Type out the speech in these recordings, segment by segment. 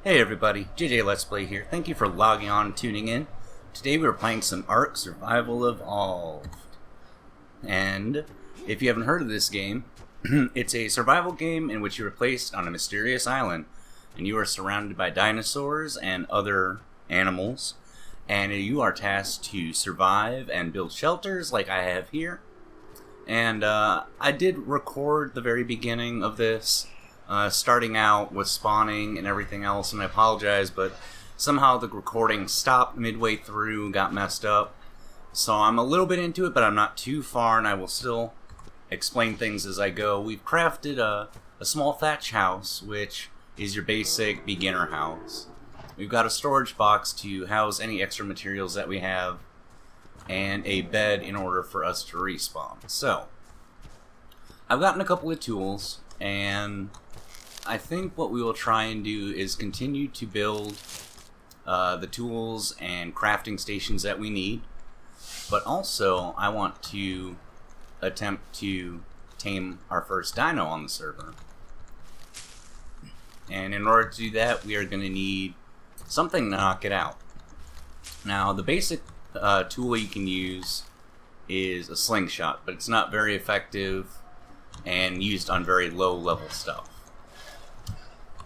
Hey everybody, JJ Let's Play here. Thank you for logging on and tuning in. Today we're playing some Ark Survival Evolved. And if you haven't heard of this game, it's a survival game in which you are placed on a mysterious island and you are surrounded by dinosaurs and other animals, and you are tasked to survive and build shelters like I have here. And I did record the very beginning of this, starting out with spawning and everything else, and I apologize, but somehow the recording stopped midway through, got messed up. So I'm a little bit into it, but I'm not too far, and I will still explain things as I go. We've crafted a small thatch house, which is your basic beginner house. We've got a storage box to house any extra materials that we have, and a bed in order for us to respawn. So, I've gotten a couple of tools, and I think what we will try and do is continue to build the tools and crafting stations that we need, but also I want to attempt to tame our first dino on the server. And in order to do that, we are going to need something to knock it out. Now, the basic tool you can use is a slingshot, but it's not very effective and used on very low level stuff.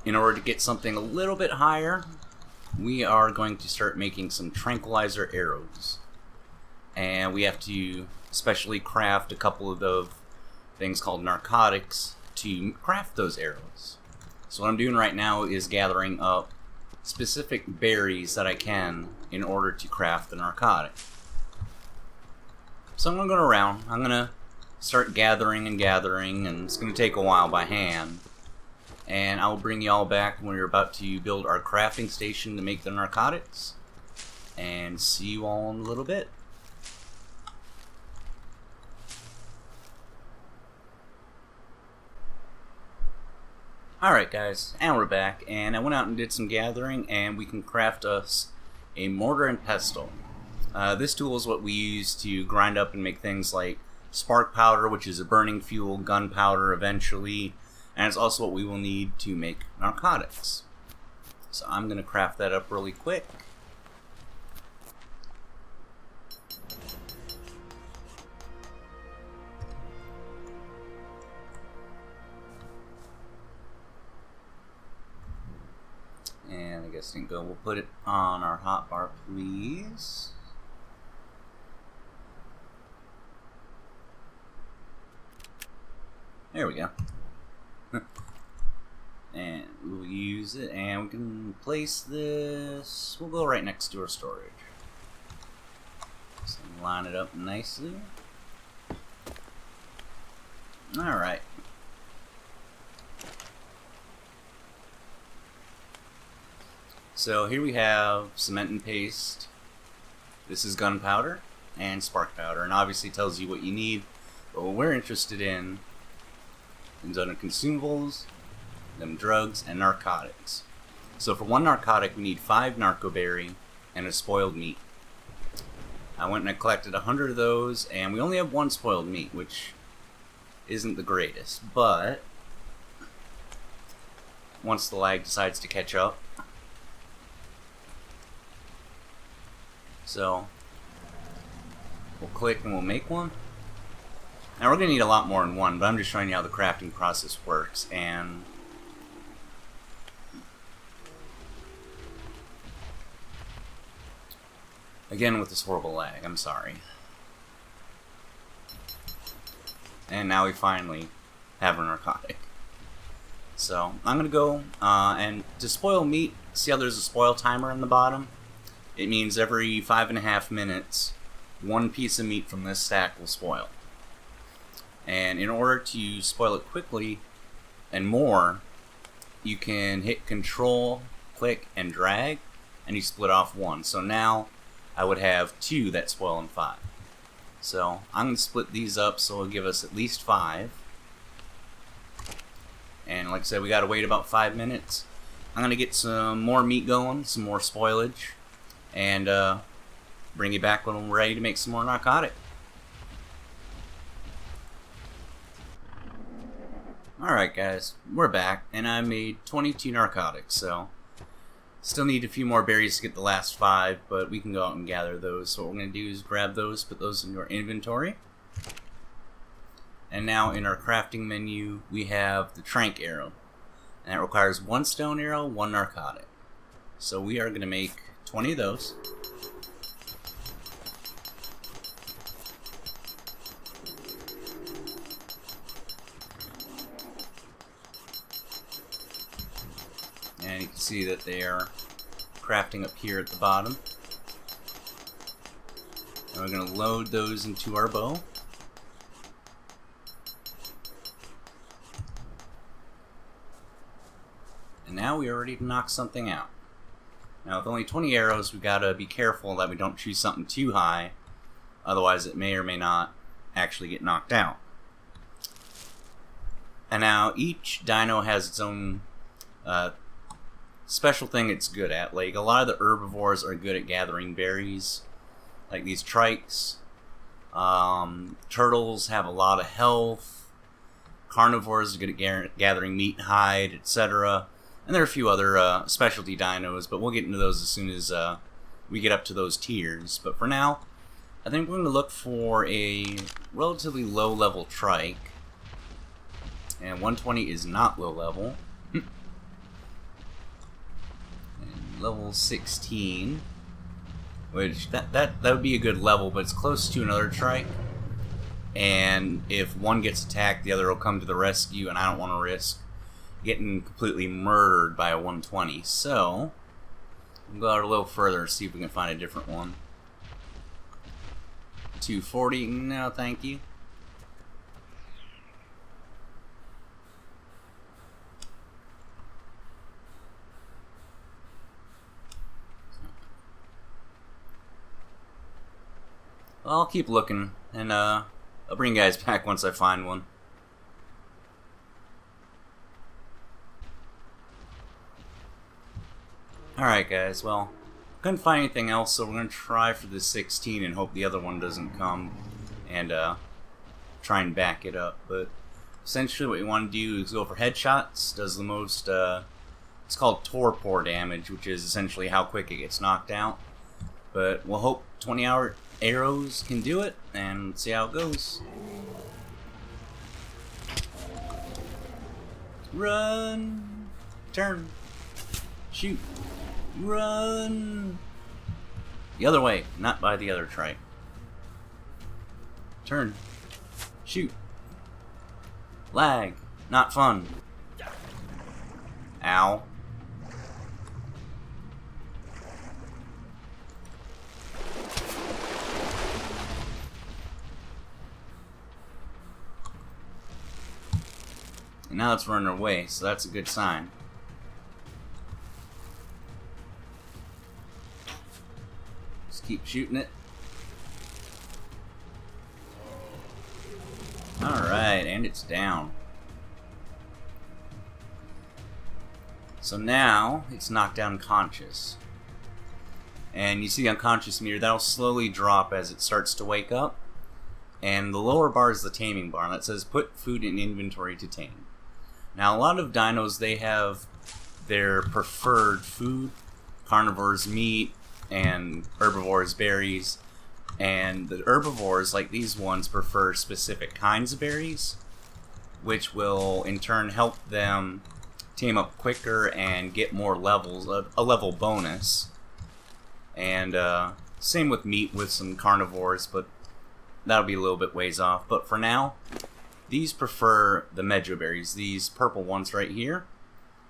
In order to get something a little bit higher, we are going to start making some tranquilizer arrows. And we have to specially craft a couple of those things called narcotics to craft those arrows. So what I'm doing right now is gathering up specific berries that I can in order to craft the narcotic. So I'm going to go around. I'm going to start gathering and gathering, and it's going to take a while by hand. And I will bring you all back when we're about to build our crafting station to make the narcotics. And see you all in a little bit. Alright guys, and we're back, and I went out and did some gathering, and we can craft us a mortar and pestle. This tool is what we use to grind up and make things like spark powder, which is a burning fuel, gunpowder eventually, and it's also what we will need to make narcotics. So I'm going to craft that up really quick. And I guess didn't go. We'll put it on our hotbar, please. There we go. And we'll use it, and we can place this. We'll go right next to our storage. So line it up nicely. Alright. So here we have cement and paste. This is gunpowder and spark powder, and obviously tells you what you need. But what we're interested in is under consumables, them drugs, and narcotics. So for one narcotic, we need 5 narcoberry and a spoiled meat. I went and I collected 100 of those, and we only have 1 spoiled meat, which isn't the greatest. But once the lag decides to catch up, so we'll click and we'll make one. Now we're going to need a lot more than one, but I'm just showing you how the crafting process works. And again with this horrible lag, I'm sorry. And now we finally have a narcotic. So I'm going to go and to spoil meat, see how there's a spoil timer in the bottom? It means every 5.5 minutes, 1 piece of meat from this stack will spoil. And in order to spoil it quickly and more, you can hit Control, click, and drag, and you split off 1. So now I would have 2 that spoil in 5. So I'm going to split these up so it'll give us at least 5. And like I said, we got to wait about 5 minutes. I'm going to get some more meat going, some more spoilage, and bring you back when we're ready to make some more narcotic. Alright guys, we're back, and I made 22 narcotics, so Still need a few more berries to get the last 5, but we can go out and gather those. So what we're going to do is grab those, put those in your inventory. And now in our crafting menu, we have the trank arrow. And that requires 1 stone arrow, 1 narcotic. So we are going to make 20 of those. And you can see that they are crafting up here at the bottom. And we're going to load those into our bow. And now we are ready to knock something out. Now with only 20 arrows, we got to be careful that we don't choose something too high. Otherwise it may or may not actually get knocked out. And now each dino has its own special thing it's good at. Like a lot of the herbivores are good at gathering berries, like these trikes. Turtles have a lot of health. Carnivores are good at gathering meat, hide, etc. And there are a few other specialty dinos, but we'll get into those as soon as we get up to those tiers. But for now, I think we're going to look for a relatively low level trike. And 120 is not low level. Level 16, which that would be a good level, but it's close to another trike, and if one gets attacked, the other will come to the rescue, and I don't want to risk getting completely murdered by a 120. So we'll go out a little further, see if we can find a different one. 240, no thank you. I'll keep looking, and I'll bring you guys back once I find one. Alright guys, well, couldn't find anything else, so we're going to try for the 16 and hope the other one doesn't come, and try and back it up. But essentially what you want to do is go for headshots. Does the most, it's called torpor damage, which is essentially how quick it gets knocked out. But we'll hope 20-hour arrows can do it, and see how it goes. Run! Turn! Shoot! Run! The other way, not by the other trike. Turn! Shoot! Lag! Not fun! Ow! And now it's running away, so that's a good sign. Just keep shooting it. Alright, and it's down. So now it's knocked down conscious. And you see the unconscious meter, that'll slowly drop as it starts to wake up. And the lower bar is the taming bar, and that says put food in inventory to tame. Now, a lot of dinos, they have their preferred food. Carnivores, meat, and herbivores, berries. And the herbivores, like these ones, prefer specific kinds of berries, which will, in turn, help them tame up quicker and get more levels, a level bonus. And same with meat with some carnivores, but that'll be a little bit ways off. But for now, these prefer the mejoberries, these purple ones right here.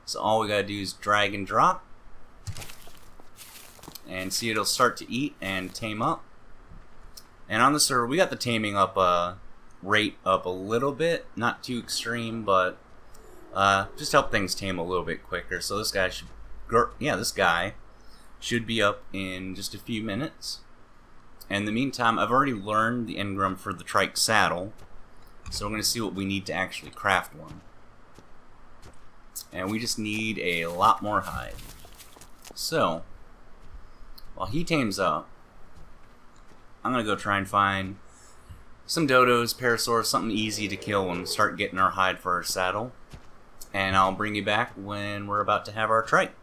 So all we gotta do is drag and drop. And see, it'll start to eat and tame up. And on the server, we got the taming up rate up a little bit. Not too extreme, but just help things tame a little bit quicker. So this guy should, this guy should be up in just a few minutes. And in the meantime, I've already learned the engram for the trike saddle. So we're going to see what we need to actually craft one. And we just need a lot more hide. So, while he tames up, I'm going to go try and find some dodos, parasaurs, something easy to kill and start getting our hide for our saddle. And I'll bring you back when we're about to have our trike.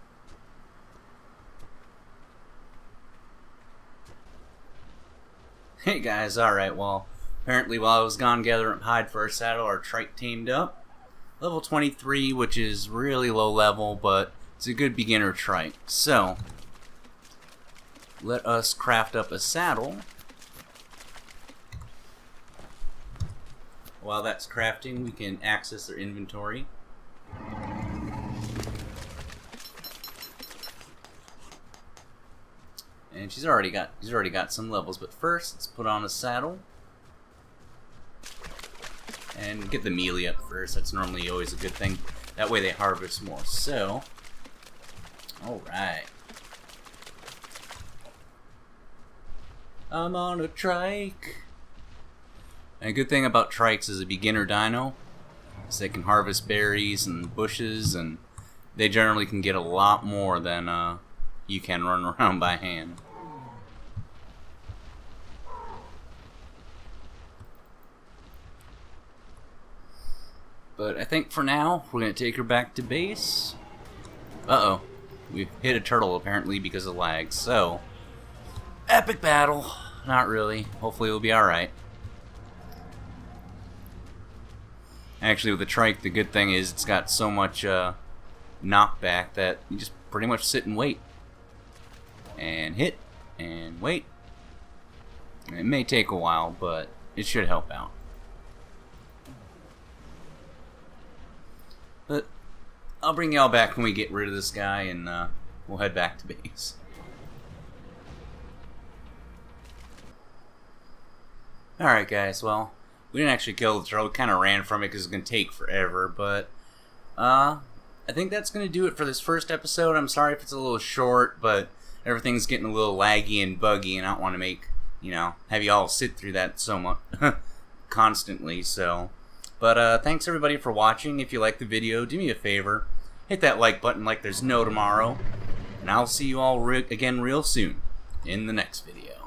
Hey guys, alright, well, apparently while I was gone gathering hide for our saddle, our trike tamed up. Level 23, which is really low level, but it's a good beginner trike. So, let us craft up a saddle. While that's crafting, we can access their inventory. And he's already got some levels, but first let's put on a saddle and get the melee up first. That's normally always a good thing. That way they harvest more. So, alright. I'm on a trike. And a good thing about trikes as a beginner dino is they can harvest berries and bushes, and they generally can get a lot more than you can run around by hand. But I think for now, we're going to take her back to base. Uh-oh. We've hit a turtle, apparently, because of lag. So, epic battle. Not really. Hopefully it'll be alright. Actually, with the trike, the good thing is it's got so much knockback that you just pretty much sit and wait. And hit, and wait. It may take a while, but it should help out. But I'll bring y'all back when we get rid of this guy, and we'll head back to base. Alright guys, well, we didn't actually kill the turtle. We kind of ran from it because it's going to take forever, but I think that's going to do it for this first episode. I'm sorry if it's a little short, but everything's getting a little laggy and buggy, and I don't want to make, have you all sit through that so much constantly, so. But thanks everybody for watching. If you liked the video, do me a favor, hit that like button like there's no tomorrow, and I'll see you all again real soon in the next video.